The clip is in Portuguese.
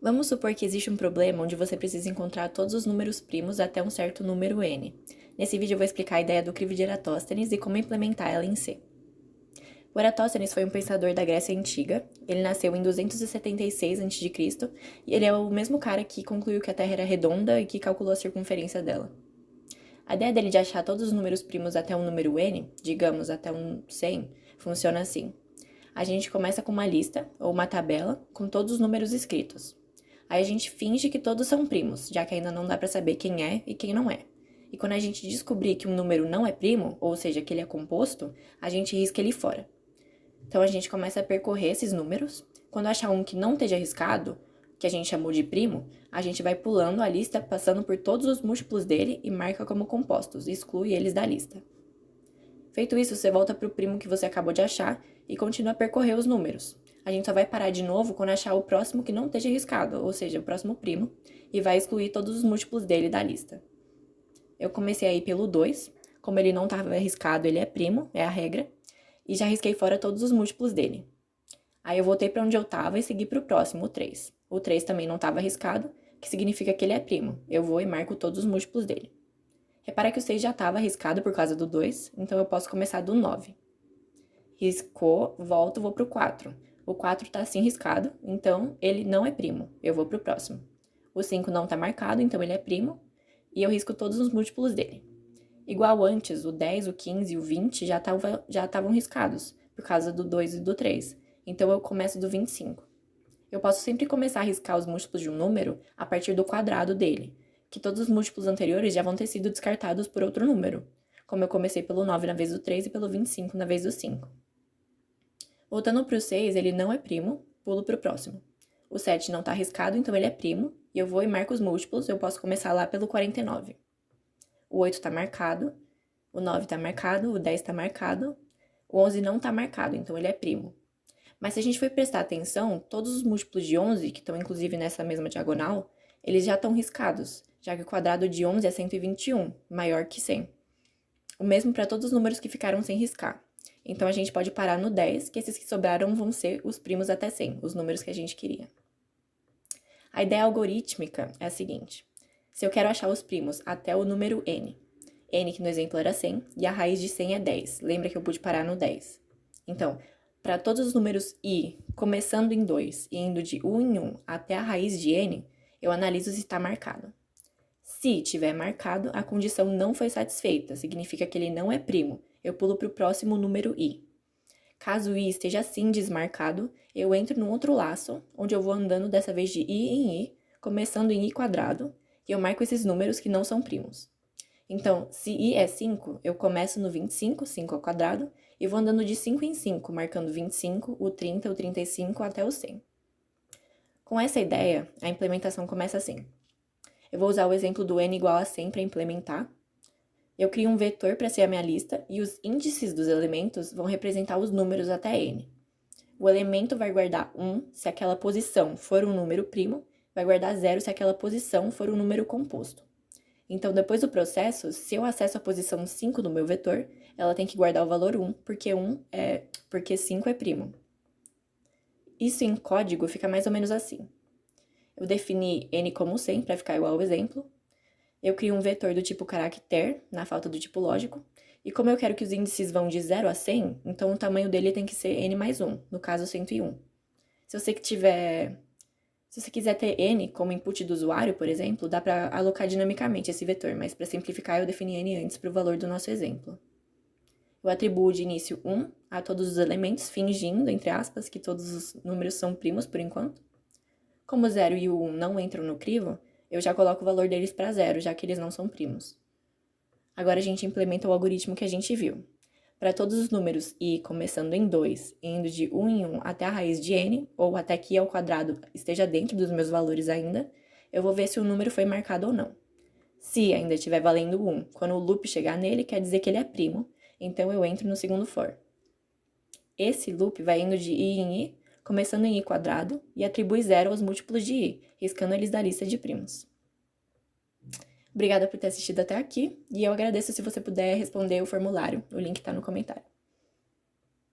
Vamos supor que existe um problema onde você precisa encontrar todos os números primos até um certo número n. Nesse vídeo eu vou explicar a ideia do crivo de Eratóstenes e como implementar ela em C. O Eratóstenes foi um pensador da Grécia Antiga. Ele nasceu em 276 a.C. e ele é o mesmo cara que concluiu que a Terra era redonda e que calculou a circunferência dela. A ideia dele de achar todos os números primos até um número n, digamos até um 100, funciona assim. A gente começa com uma lista, ou uma tabela, com todos os números escritos. Aí a gente finge que todos são primos, já que ainda não dá pra saber quem é e quem não é. E quando a gente descobrir que um número não é primo, ou seja, que ele é composto, a gente risca ele fora. Então a gente começa a percorrer esses números. Quando achar um que não esteja riscado, que a gente chamou de primo, a gente vai pulando a lista, passando por todos os múltiplos dele e marca como compostos, exclui eles da lista. Feito isso, você volta para o primo que você acabou de achar e continua a percorrer os números. A gente só vai parar de novo quando achar o próximo que não esteja riscado, ou seja, o próximo primo, e vai excluir todos os múltiplos dele da lista. Eu comecei aí pelo 2, como ele não estava riscado, ele é primo, é a regra, e já risquei fora todos os múltiplos dele. Aí eu voltei para onde eu estava e segui para o próximo, o 3. O 3 também não estava riscado, que significa que ele é primo. Eu vou e marco todos os múltiplos dele. Repara que o 6 já estava riscado por causa do 2, então eu posso começar do 9. Riscou, volto, vou pro 4. O 4 tá assim riscado, então ele não é primo. Eu vou pro próximo. O 5 não tá marcado, então ele é primo. E eu risco todos os múltiplos dele. Igual antes, o 10, o 15 e o 20 já estavam riscados, por causa do 2 e do 3. Então eu começo do 25. Eu posso sempre começar a riscar os múltiplos de um número a partir do quadrado dele, que todos os múltiplos anteriores já vão ter sido descartados por outro número, como eu comecei pelo 9 na vez do 3 e pelo 25 na vez do 5. Voltando para o 6, ele não é primo, pulo para o próximo. O 7 não está arriscado, então ele é primo, e eu vou e marco os múltiplos, eu posso começar lá pelo 49. O 8 está marcado, o 9 está marcado, o 10 está marcado, o 11 não está marcado, então ele é primo. Mas se a gente for prestar atenção, todos os múltiplos de 11, que estão inclusive nessa mesma diagonal, eles já estão riscados, já que o quadrado de 11 é 121, maior que 100. O mesmo para todos os números que ficaram sem riscar. Então, a gente pode parar no 10, que esses que sobraram vão ser os primos até 100, os números que a gente queria. A ideia algorítmica é a seguinte. Se eu quero achar os primos até o número n, n que no exemplo era 100, e a raiz de 100 é 10. Lembra que eu pude parar no 10. Então, para todos os números i, começando em 2 e indo de 1 em 1 até a raiz de n, eu analiso se está marcado. Se tiver marcado, a condição não foi satisfeita, significa que ele não é primo. Eu pulo para o próximo número i. Caso i esteja assim desmarcado, eu entro num outro laço, onde eu vou andando dessa vez de i em i, começando em i quadrado, e eu marco esses números que não são primos. Então, se i é 5, eu começo no 25, 5 ao quadrado, e vou andando de 5 em 5, marcando 25, o 30, o 35 até o 100. Com essa ideia, a implementação começa assim. Eu vou usar o exemplo do n igual a 100 para implementar. Eu crio um vetor para ser a minha lista e os índices dos elementos vão representar os números até n. O elemento vai guardar 1 se aquela posição for um número primo, vai guardar 0 se aquela posição for um número composto. Então, depois do processo, se eu acesso a posição 5 do meu vetor, ela tem que guardar o valor 1, porque 5 é primo. Isso em código fica mais ou menos assim. Eu defini n como 100 para ficar igual ao exemplo. Eu crio um vetor do tipo caractere, na falta do tipo lógico. E como eu quero que os índices vão de 0 a 100, então o tamanho dele tem que ser n mais 1, no caso 101. Se você quiser ter n como input do usuário, por exemplo, dá para alocar dinamicamente esse vetor, mas para simplificar eu defini n antes para o valor do nosso exemplo. Eu atribuo de início 1 a todos os elementos, fingindo, entre aspas, que todos os números são primos por enquanto. Como o 0 e o 1 não entram no crivo, eu já coloco o valor deles para 0, já que eles não são primos. Agora a gente implementa o algoritmo que a gente viu. Para todos os números i começando em 2 e indo de 1 em 1 até a raiz de n, ou até que i ao quadrado esteja dentro dos meus valores ainda, eu vou ver se o número foi marcado ou não. Se ainda estiver valendo 1, quando o loop chegar nele, quer dizer que ele é primo, então eu entro no segundo for. Esse loop vai indo de i em i, começando em i quadrado, e atribui 0 aos múltiplos de i, riscando eles da lista de primos. Obrigada por ter assistido até aqui, e eu agradeço se você puder responder o formulário, o link está no comentário.